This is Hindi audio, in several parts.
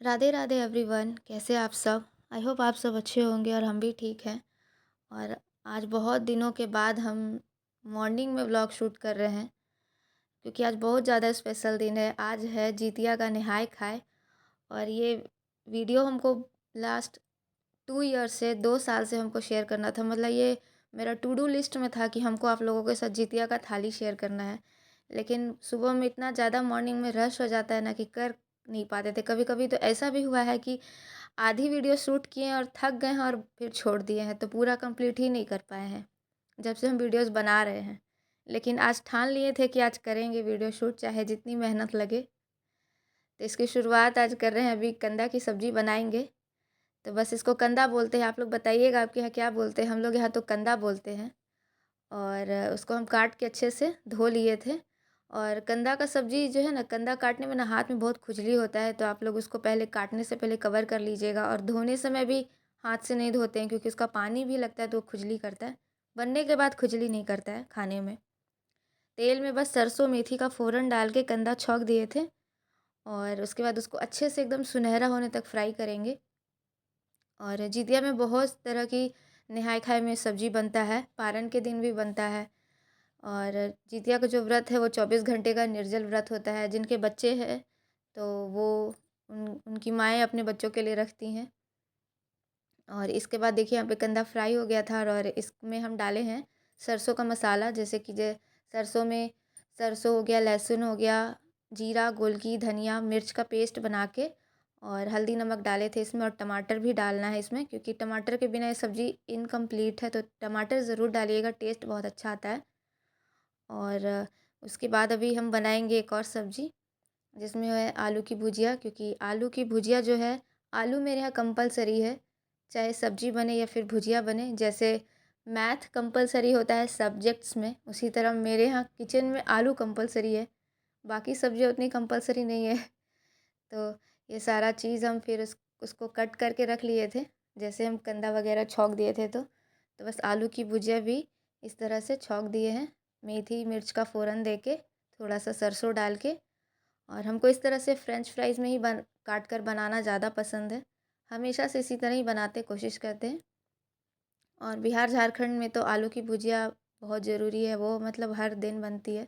राधे राधे एवरीवन, कैसे आप सब। आई होप आप सब अच्छे होंगे और हम भी ठीक हैं। और आज बहुत दिनों के बाद हम मॉर्निंग में व्लॉग शूट कर रहे हैं क्योंकि आज बहुत ज़्यादा स्पेशल दिन है। आज है जितिया का नहाय खाए। और ये वीडियो हमको लास्ट 2 ईयर से 2 साल से हमको शेयर करना था। मतलब ये मेरा टू डू लिस्ट में था कि हमको आप लोगों के साथ जितिया का थाली शेयर करना है। लेकिन सुबह में इतना ज़्यादा मॉर्निंग में रश हो जाता है ना कि कर नहीं पाते थे। कभी कभी तो ऐसा भी हुआ है कि आधी वीडियो शूट किए हैं और थक गए हैं और फिर छोड़ दिए हैं, तो पूरा कंप्लीट ही नहीं कर पाए हैं जब से हम वीडियोस बना रहे हैं। लेकिन आज ठान लिए थे कि आज करेंगे वीडियो शूट, चाहे जितनी मेहनत लगे। तो इसकी शुरुआत आज कर रहे हैं। अभी कंदा की सब्ज़ी बनाएंगे। तो बस इसको कंदा बोलते हैं। आप लोग बताइएगा आपके यहाँ क्या बोलते हैं। हम लोग यहाँ तो कंदा बोलते हैं। और उसको हम काट के अच्छे से धो लिए थे। और कंदा का सब्ज़ी जो है ना, कंदा काटने में ना हाथ में बहुत खुजली होता है, तो आप लोग उसको पहले काटने से पहले कवर कर लीजिएगा। और धोने समय भी हाथ से नहीं धोते हैं क्योंकि उसका पानी भी लगता है तो वो खुजली करता है। बनने के बाद खुजली नहीं करता है खाने में। तेल में बस सरसों मेथी का फ़ोरन डाल के कंदा छौंक दिए थे। और उसके बाद उसको अच्छे से एकदम सुनहरा होने तक फ्राई करेंगे। और जितिया में बहुत तरह की नहाय खाए में सब्जी बनता है, पारन के दिन भी बनता है। और जितिया का जो व्रत है वो 24 घंटे का निर्जल व्रत होता है। जिनके बच्चे हैं तो वो उनकी माएँ अपने बच्चों के लिए रखती हैं। और इसके बाद देखिए यहाँ पे कंदा फ्राई हो गया था और इसमें हम डाले हैं सरसों का मसाला। जैसे कि सरसों में सरसों हो गया, लहसुन हो गया, जीरा, गोलकी, धनिया, मिर्च का पेस्ट बना के और हल्दी नमक डाले थे इसमें। और टमाटर भी डालना है इसमें क्योंकि टमाटर के बिना ये सब्ज़ी इनकम्प्लीट है, तो टमाटर ज़रूर डालिएगा, टेस्ट बहुत अच्छा आता है। और उसके बाद अभी हम बनाएंगे एक और सब्ज़ी जिसमें है आलू की भुजिया। क्योंकि आलू की भुजिया जो है, आलू मेरे यहाँ कंपलसरी है, चाहे सब्जी बने या फिर भुजिया बने। जैसे मैथ कंपलसरी होता है सब्जेक्ट्स में, उसी तरह मेरे यहाँ किचन में आलू कंपलसरी है। बाकी सब्जियाँ उतनी कंपलसरी नहीं है। तो ये सारा चीज़ हम फिर उसको कट करके रख लिए थे। जैसे हम कंदा वगैरह छौंक दिए थे तो बस आलू की भुजिया भी इस तरह से छौंक दिए हैं। मेथी मिर्च का फ़ोरन दे के, थोड़ा सा सरसों डाल के। और हमको इस तरह से फ्रेंच फ्राइज़ में ही काट कर बनाना ज़्यादा पसंद है। हमेशा से इसी तरह ही बनाते कोशिश करते हैं। और बिहार झारखंड में तो आलू की भुजिया बहुत ज़रूरी है, वो मतलब हर दिन बनती है।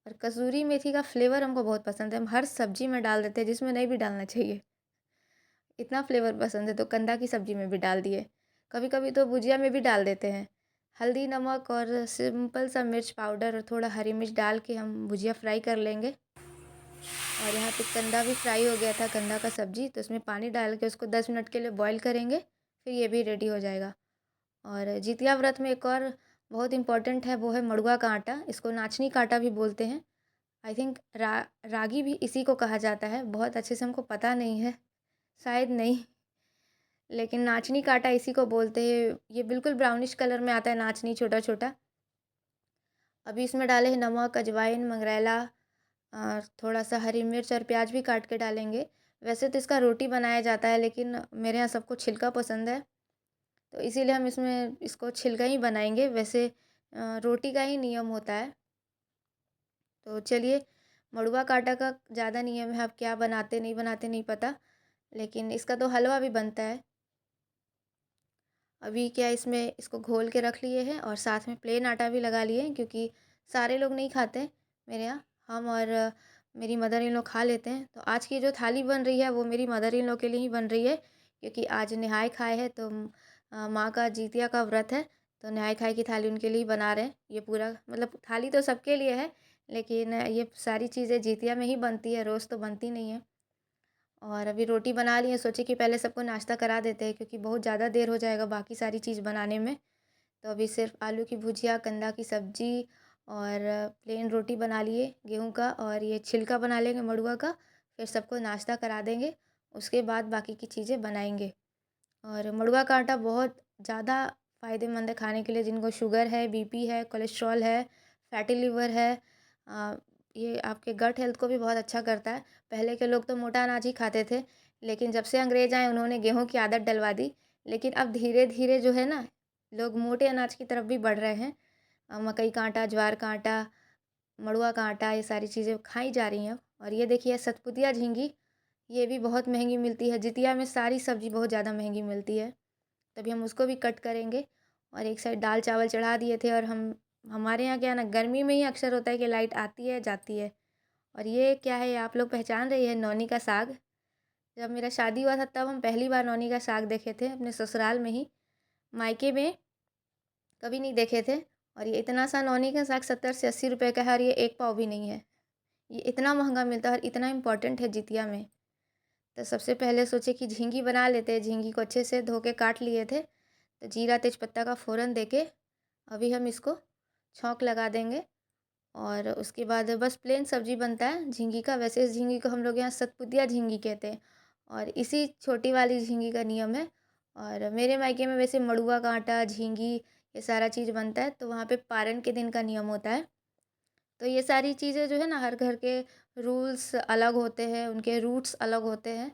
और कसूरी मेथी का फ्लेवर हमको बहुत पसंद है, हम हर सब्जी में डाल देते हैं जिसमें नहीं भी डालना चाहिए। इतना फ्लेवर पसंद है तो कंदा की सब्जी में भी डाल दिए। कभी कभी तो भुजिया में भी डाल देते हैं। हल्दी नमक और सिंपल सा मिर्च पाउडर और थोड़ा हरी मिर्च डाल के हम भुजिया फ्राई कर लेंगे। और यहाँ पे कंदा भी फ्राई हो गया था, कंदा का सब्ज़ी, तो उसमें पानी डाल के उसको 10 मिनट के लिए बॉईल करेंगे। फिर ये भी रेडी हो जाएगा। और जितिया व्रत में एक और बहुत इम्पॉर्टेंट है, वो है मड़ुआ का आटा। इसको नाचनी का आटा भी बोलते हैं। आई थिंक रागी भी इसी को कहा जाता है, बहुत अच्छे से हमको पता नहीं है, शायद नहीं। लेकिन नाचनी का आटा इसी को बोलते हैं। ये बिल्कुल ब्राउनिश कलर में आता है, नाचनी छोटा छोटा। अभी इसमें डाले हैं नमक, अजवाइन, मंगरेला और थोड़ा सा हरी मिर्च और प्याज भी काट के डालेंगे। वैसे तो इसका रोटी बनाया जाता है लेकिन मेरे यहाँ सबको छिलका पसंद है, तो इसीलिए हम इसमें इसको छिलका ही बनाएंगे। वैसे रोटी का ही नियम होता है। तो चलिए, मड़ुआ का आटा का ज़्यादा नियम है, अब क्या बनाते नहीं बनाते नहीं पता, लेकिन इसका तो हलवा भी बनता है। अभी क्या इसमें इसको घोल के रख लिए हैं और साथ में प्लेन आटा भी लगा लिए हैं क्योंकि सारे लोग नहीं खाते मेरे यहाँ। हम और मेरी मदर इन लोग खा लेते हैं। तो आज की जो थाली बन रही है वो मेरी मदर इन लोग के लिए ही बन रही है क्योंकि आज नहाय खाए है। तो माँ का जितिया का व्रत है, तो नहाय खाए की थाली उनके लिए ही बना रहे हैं। ये पूरा मतलब थाली तो सबके लिए है, लेकिन ये सारी चीज़ें जितिया में ही बनती है, रोज़ तो बनती नहीं है। और अभी रोटी बना ली है, सोचे कि पहले सबको नाश्ता करा देते हैं क्योंकि बहुत ज़्यादा देर हो जाएगा बाकी सारी चीज़ बनाने में। तो अभी सिर्फ आलू की भुजिया, कंदा की सब्ज़ी और प्लेन रोटी बना लिए गेहूं का, और ये छिलका बना लेंगे मड़ुआ का। फिर सबको नाश्ता करा देंगे, उसके बाद बाकी की चीज़ें बनाएंगे। और मड़ुआ का आटा बहुत ज़्यादा फ़ायदेमंद है खाने के लिए। जिनको शुगर है, बीपी है, कोलेस्ट्रॉल है, फैटी लिवर है, ये आपके गट हेल्थ को भी बहुत अच्छा करता है। पहले के लोग तो मोटा अनाज ही खाते थे, लेकिन जब से अंग्रेज़ आए उन्होंने गेहूं की आदत डलवा दी। लेकिन अब धीरे धीरे जो है ना, लोग मोटे अनाज की तरफ भी बढ़ रहे हैं। मकई का आटा, ज्वार का आटा, मड़ुआ का आटा, ये सारी चीज़ें खाई जा रही हैं अब। और ये देखिए सतपुतिया झींगी, ये भी बहुत महंगी मिलती है। जितिया में सारी सब्ज़ी बहुत ज़्यादा महंगी मिलती है, तभी हम उसको भी कट करेंगे। और एक साइड दाल चावल चढ़ा दिए थे। और हमारे यहाँ क्या है ना, गर्मी में ही अक्सर होता है कि लाइट आती है जाती है। और ये क्या है, आप लोग पहचान रही है, नौनी का साग। जब मेरा शादी हुआ था तब हम पहली बार नौनी का साग देखे थे अपने ससुराल में ही। मायके में कभी नहीं देखे थे। और ये इतना सा नौनी का साग 70 से 80 रुपए का है, और ये एक पाव भी नहीं है। ये इतना महंगा मिलता है और इतना इम्पोर्टेंट है जितिया में। तो सबसे पहले सोचे कि झींगी बना लेते हैं। झींगी को अच्छे से धो के काट लिए थे। तो जीरा तेजपत्ता का फ़ोरन देके अभी हम इसको छौंक लगा देंगे। और उसके बाद बस प्लेन सब्जी बनता है झींगी का। वैसे इस झींगी को हम लोग यहाँ सतपुतिया झींगी कहते हैं। और इसी छोटी वाली झींगी का नियम है। और मेरे मायके में वैसे मड़ुआ का आटा, झींगी, ये सारा चीज़ बनता है। तो वहाँ पे पारन के दिन का नियम होता है। तो ये सारी चीज़ें जो है ना, हर घर के रूल्स अलग होते हैं, उनके रूट्स अलग होते हैं।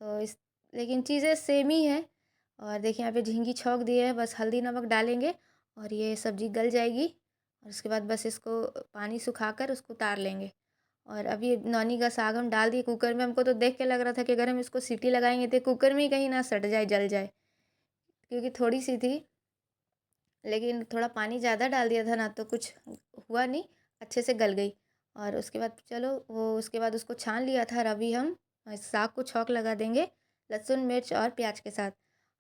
तो इस लेकिन चीज़ें सेम ही है। और देखिए यहाँ पे झींगी छौंक दिए है, बस हल्दी नमक डालेंगे और ये सब्ज़ी गल जाएगी। और उसके बाद बस इसको पानी सुखाकर उसको उतार लेंगे। और अभी नौनी का साग हम डाल दिए कुकर में। हमको तो देख के लग रहा था कि अगर हम इसको सीटी लगाएंगे तो कुकर में ही कहीं ना सट जाए, जल जाए, क्योंकि थोड़ी सी थी। लेकिन थोड़ा पानी ज़्यादा डाल दिया था ना, तो कुछ हुआ नहीं, अच्छे से गल गई। और उसके बाद चलो वो उसके बाद उसको छान लिया था। और अभी हम साग को छौंक लगा देंगे लहसुन मिर्च और प्याज के साथ।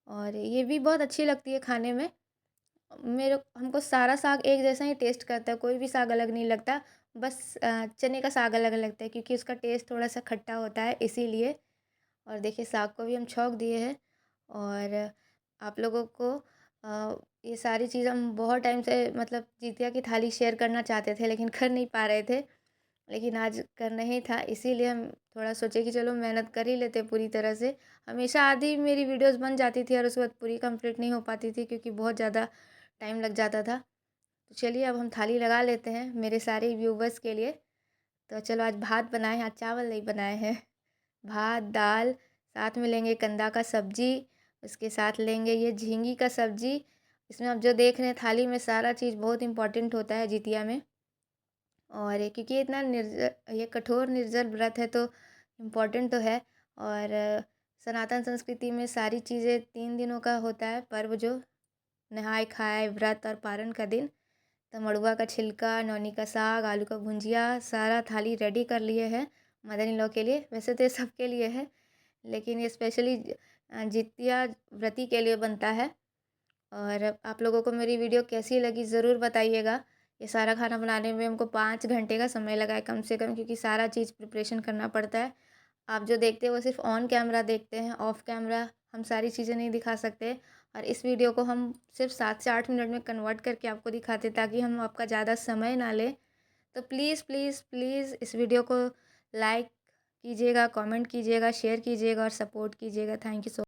और ये भी बहुत अच्छी लगती है खाने में। मेरे हमको सारा साग एक जैसा ही टेस्ट करता है, कोई भी साग अलग नहीं लगता। बस चने का साग अलग लगता है, क्योंकि उसका टेस्ट थोड़ा सा खट्टा होता है इसीलिए। और देखिए साग को भी हम छौंक दिए हैं। और आप लोगों को ये सारी चीज़ हम बहुत टाइम से, मतलब जितिया की थाली शेयर करना चाहते थे लेकिन कर नहीं पा रहे थे। लेकिन आज करना ही था, इसीलिए हम थोड़ा सोचे कि चलो मेहनत कर ही लेते पूरी तरह से। हमेशा आधी मेरी वीडियोस बन जाती थी और उसके बाद पूरी कंप्लीट नहीं हो पाती थी, क्योंकि बहुत ज़्यादा टाइम लग जाता था। तो चलिए अब हम थाली लगा लेते हैं मेरे सारे व्यूवर्स के लिए। तो चलो आज भात बनाए हैं, आज चावल नहीं बनाए हैं। भात दाल, साथ में लेंगे कंदा का सब्जी, उसके साथ लेंगे ये झींगी का सब्जी। इसमें आप जो देख रहे हैं थाली में सारा चीज़ बहुत इम्पोर्टेंट होता है जितिया में। और क्योंकि इतना ये कठोर निर्जल व्रत है तो इम्पोर्टेंट तो है। और सनातन संस्कृति में सारी चीज़ें 3 दिनों का होता है पर्व, जो नहाय खाए व्रत और पारण का दिन। तो मड़ुआ का छिलका, नौनी का साग, आलू का भुंजिया, सारा थाली रेडी कर लिए हैं मदर इन लॉ के लिए। वैसे तो ये सबके लिए है, लेकिन ये स्पेशली जितिया व्रती के लिए बनता है। और आप लोगों को मेरी वीडियो कैसी लगी ज़रूर बताइएगा। ये सारा खाना बनाने में हमको 5 घंटे का समय लगा है कम से कम, क्योंकि सारा चीज़ प्रिपरेशन करना पड़ता है। आप जो देखते हैं वो सिर्फ ऑन कैमरा देखते हैं, ऑफ कैमरा हम सारी चीज़ें नहीं दिखा सकते। और इस वीडियो को हम सिर्फ 7 से 8 मिनट में कन्वर्ट करके आपको दिखाते, ताकि हम आपका ज़्यादा समय ना लें। तो प्लीज़ प्लीज़ प्लीज़ इस वीडियो को लाइक कीजिएगा, कमेंट कीजिएगा, शेयर कीजिएगा और सपोर्ट कीजिएगा। Thank you so